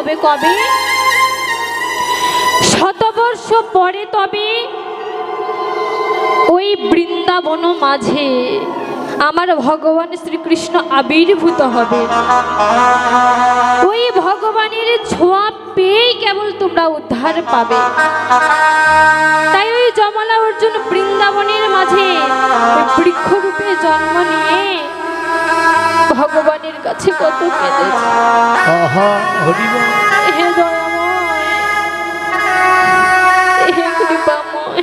হবে কবে? শতবর্ষ পরে তবে ওই বৃন্দাবন মাঝে আমার ভগবান শ্রীকৃষ্ণ আবির্ভূত হবে। ওই ভগবানের ছোঁয়া পেয়েই কেবল তোমরা উদ্ধার পাবে। তাই ওই যমলা অর্জুন বৃন্দাবনের মাঝে বৃক্ষরূপে জন্ম নিয়ে ভগবানের কাছে কত কেঁদেছে। হে দয়াময়, হে কৃপাময়,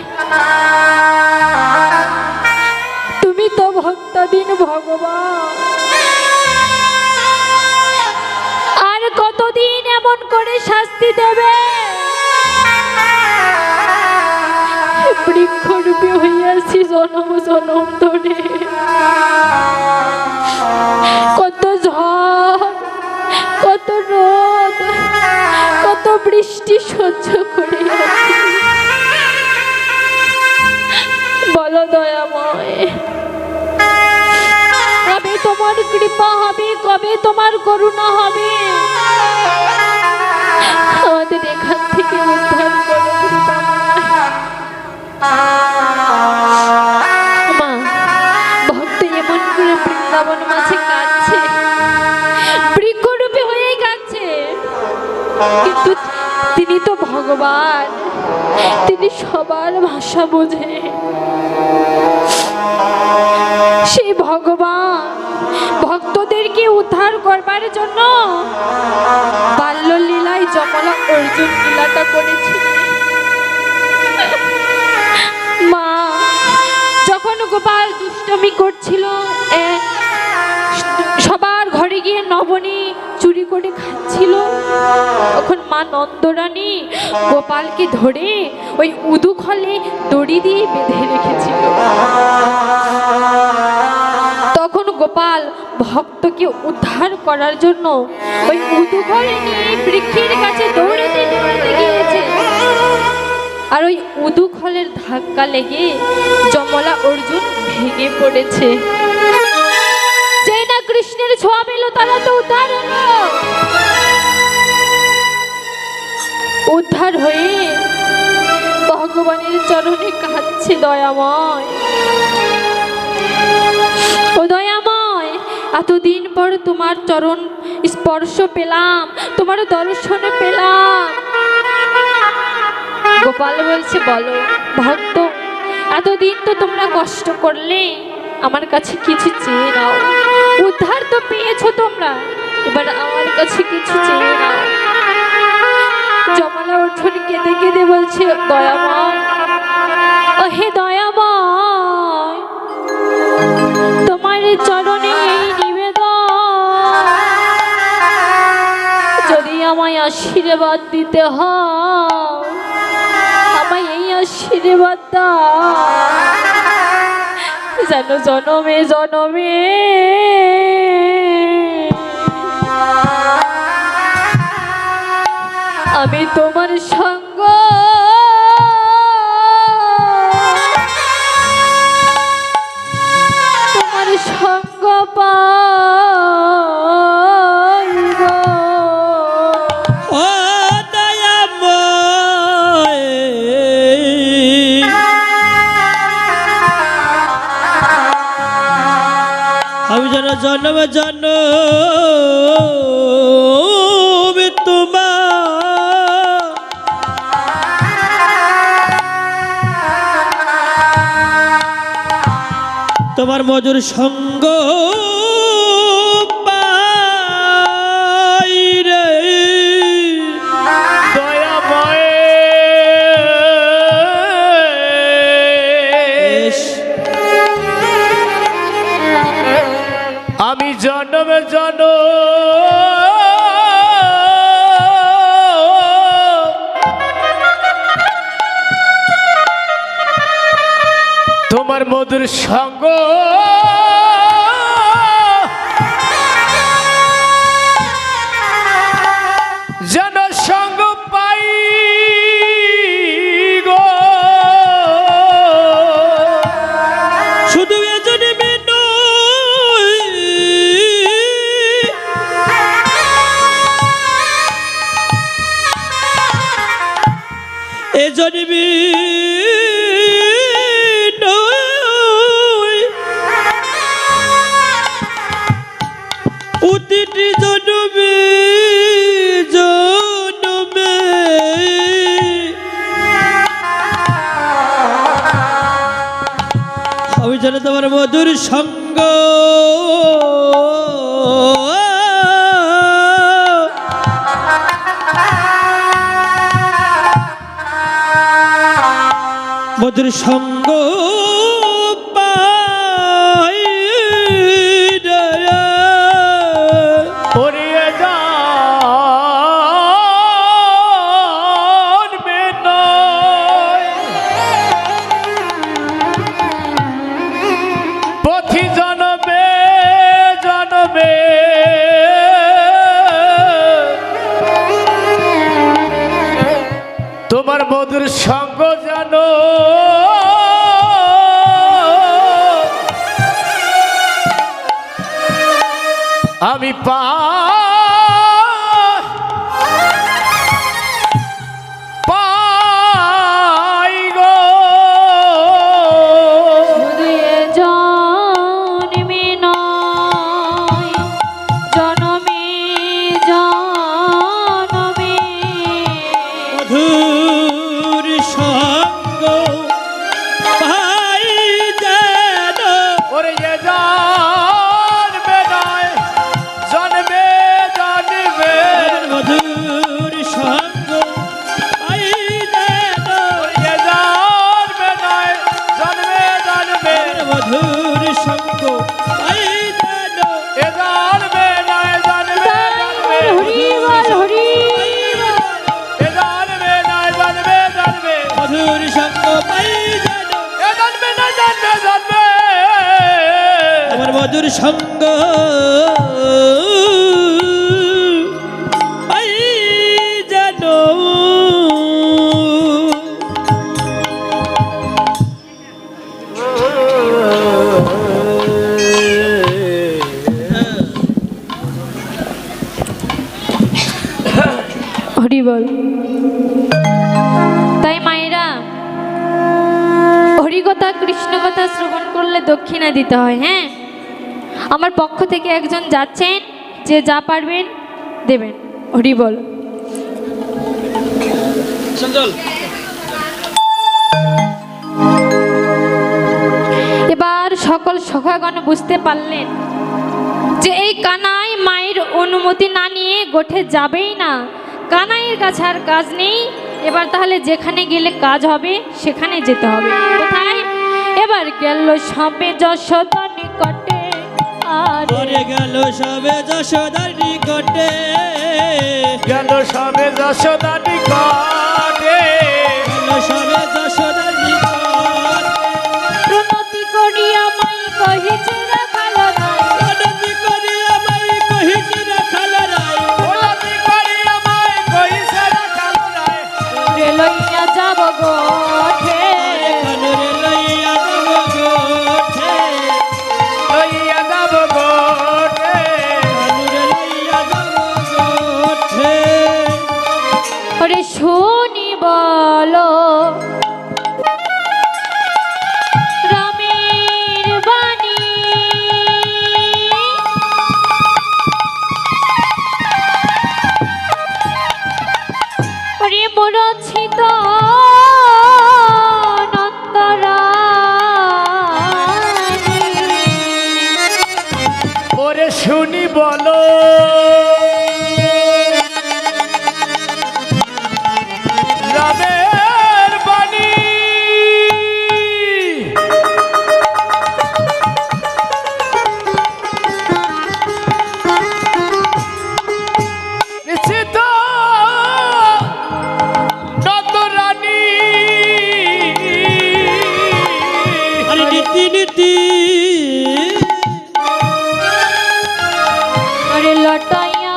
তুমি তো ভক্তাধীন ভগবান। আর কতদিন এমন করে শাস্তি দেবে? বৃক্ষরূপে হইয়াছি জনম জনম ধরে। কত ঝড়, কত রোদ, কত বৃষ্টি সহ্য করে আছি। বলো দয়াময়, কবে তোমার কৃপা হবে, কবে তোমার করুণা হবে? আমাদের এখান থেকে উদ্ধার করো কৃপাময়। মা, ভক্ত এমন করে বৃন্দাবন মাঝে কাঁদছে, বৃক্ষরূপে হয়েই কাঁদছে, কিন্তু তিনি তো ভগবান, তিনি সবার ভাষা বোঝে। সেই ভগবান ভক্তদেরকে উদ্ধার করবার জন্য বাল্যলীলায় যমলা অর্জুন লীলাটা করেছিলেন। মা, যখন গোপাল দুষ্টমি করছিল, সবার ঘরে গিয়ে নবনী চুরি করে খাচ্ছিল, তখন মা নন্দরানী গোপালকে ধরে ওই উদুখলে দড়ি দিয়ে বেঁধে রেখেছিল। তখন গোপাল ভক্তকে উদ্ধার করার জন্য ওই উদুখল নিয়ে বৃক্ষের কাছে দৌড়াতে দৌড়াতে গিয়েছে। আর ওই উদুখলের ধাক্কা লেগে যমলা অর্জুন ভেঙে পড়েছে। যে না কৃষ্ণের ছোঁয়া পেল তারা তো উদ্ধার হলো। উদ্ধার হয়ে ভগবানের চরণে কাঁদছে। দয়াময়, ও দয়াময়, এতদিন পর তোমার চরণ স্পর্শ পেলাম, তোমার দর্শন পেলাম। গোপাল বলছে, বলো ভক্ত, এতদিন তো তোমরা কষ্ট করলে, আমার কাছে কিছু চেয়ে নাও। উদ্ধার তো পেয়েছো তোমরা, এবার আমার কাছে কিছু চেয়ে নাও। যমলা অর্জুন কেঁদে কেঁদে বলছে, দয়াময়, ও হে দয়াময়, তোমার চরণে এই নিবেদন, যদি আমায় আশীর্বাদ দিতে হয়, আমায় এই আশীর্বাদ দাও, যেন জনমে জনমে আমি তোমার সঙ্গ পাইব। ও দয়াময়, আমি যেন জন্ম জন্ম তোমার মধুর সঙ্গ পাই রে। দয়াময়, আমি জন্ম জন্ম তোমার মধুর সঙ্গ যেন সঙ্গ পাই গো। শুধু এজন্য জন্মে প্রতিটি জন্মে জন্মে আমি যেন তোমার মধুর সঙ্গ মধুর সঙ্গ পাই পড়িয়ে জন্মে নয় পথি জনমে জনমে তোমার মধুর সঙ্গ জানো আমি পাই গো শুধু এ জন্মে নয় জনমে জনমে মধুর সঙ্গ পাই যেন ওরে যে জন্মে নয় জন্মে জন্মে মধুর সঙ্গ পাই যেন ওরে যে জন্মে নয় জন্মে জন্মে মধুর সঙ্গ পাই যেন এ জন্মে নয় জন্মে জন্মে হরি বল হরি এ জন্মে নয় জন্মে জন্মে মধুর সঙ্গ পাই যেন এ জন্মে নয় জন্মে জন্মে আমার মধুর সঙ্গ পাই যেন হরি বল। তাই মায়েরা হরিকথা কৃষ্ণ কথা শ্রবণ করলে দক্ষিণা দিতে হয়। হ্যাঁ, আমার পক্ষ থেকে একজন যাচ্ছেন, যে যা পারবেন দেবেন। হরি বল। এবার সকল সখাগণ বুঝতে পারলেন যে এই কানাই মায়ের অনুমতি না নিয়ে গোঠে যাবেই না। কানাইয়ের কাছে আর কাজ নেই, এবার তাহলে যেখানে গেলে কাজ হবে সেখানে যেতে হবে। কোথায়? এবার গেল সবে যশোদা নিকটে, আর পরে গেল সবে যশোদার নিকটে গেল সবে যশোদা নিকটে গেল সবে যশোদার নিকটে প্রণতি করিয়া মাই কহিছে রাখালো নাই, প্রণতি করিয়া মাই কহিছে রাখালো নাই প্রণতি করিয়া মাই কইছে রাখালো নাই রে লইয়া যাব গোঠে, কানুরে লইয়া যাব গোঠে লইয়া যাব গোটে কানুরে লইয়া যাব গোঠে ওরে শুনি বলো রামের বাণী, ওরে মূরছিত নন্দরানী, ওরে শুনি বলো রামের বাণী নিশ্চিত নন্দরানী আরে নীতি নীতি ওরে লটাইয়া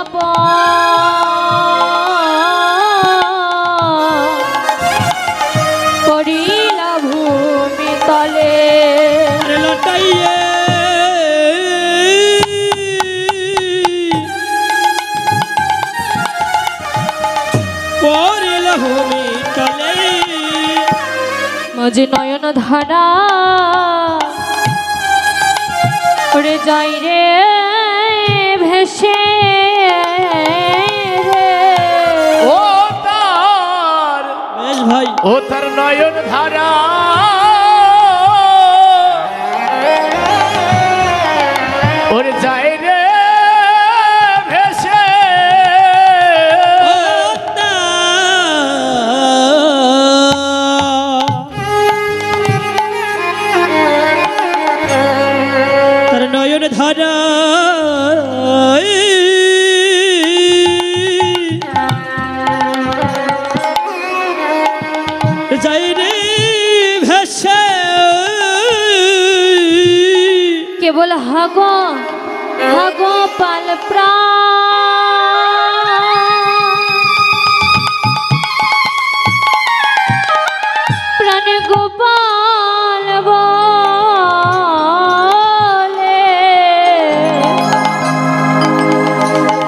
পড়িলা ভূমি তলে, আরে লটাইয়ে পড়িল ভূমি তলে যে নয়ন ধারা ওরে যাই রে ভেসে রে। ও তার বেশ ভাই ও তার নয়ন ধারা ওরে যায় রে ভেসে। ও তার নয়ন ধারা যাই রে ভেসে কেবল হাগো হাগো পাল প্রাণ গোপাল বলে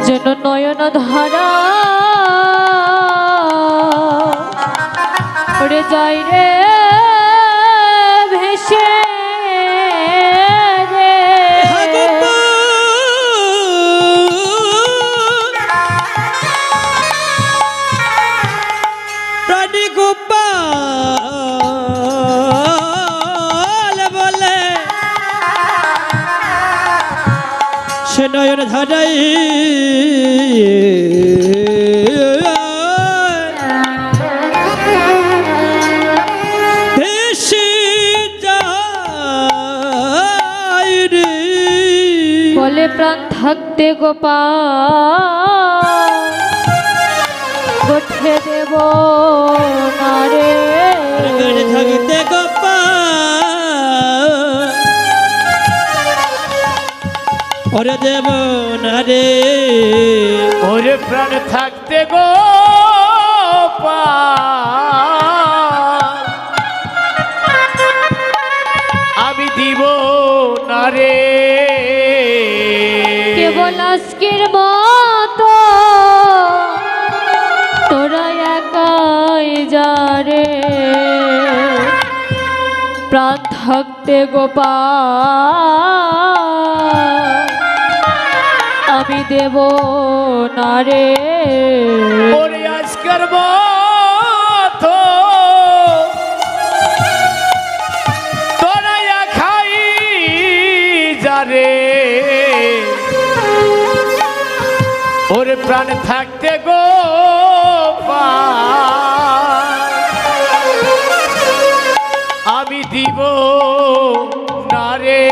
যেন নয়ন ধারা ওরে যাই রে ভেসে রে। প্রাণী গোপাল বলে সে নয়ন ধারাই ভেসে যায় রে। বলে প্রাণ থাকতে গোপাল গোঠে দেব না রে। প্রাণে থাকতে গোপাল ওরে দেব না রে। ওরে প্রাণ থাকতে গো আমি দিব না রে। কেবল আজকের মতো তোরা একাই যা রে। প্রাণ থাকতে গোপাল আমি দেব না রে। ওরে আজকের মতো তোরা খাই যা রে। ওরে প্রাণ থাকতে গো আমি দিব না রে।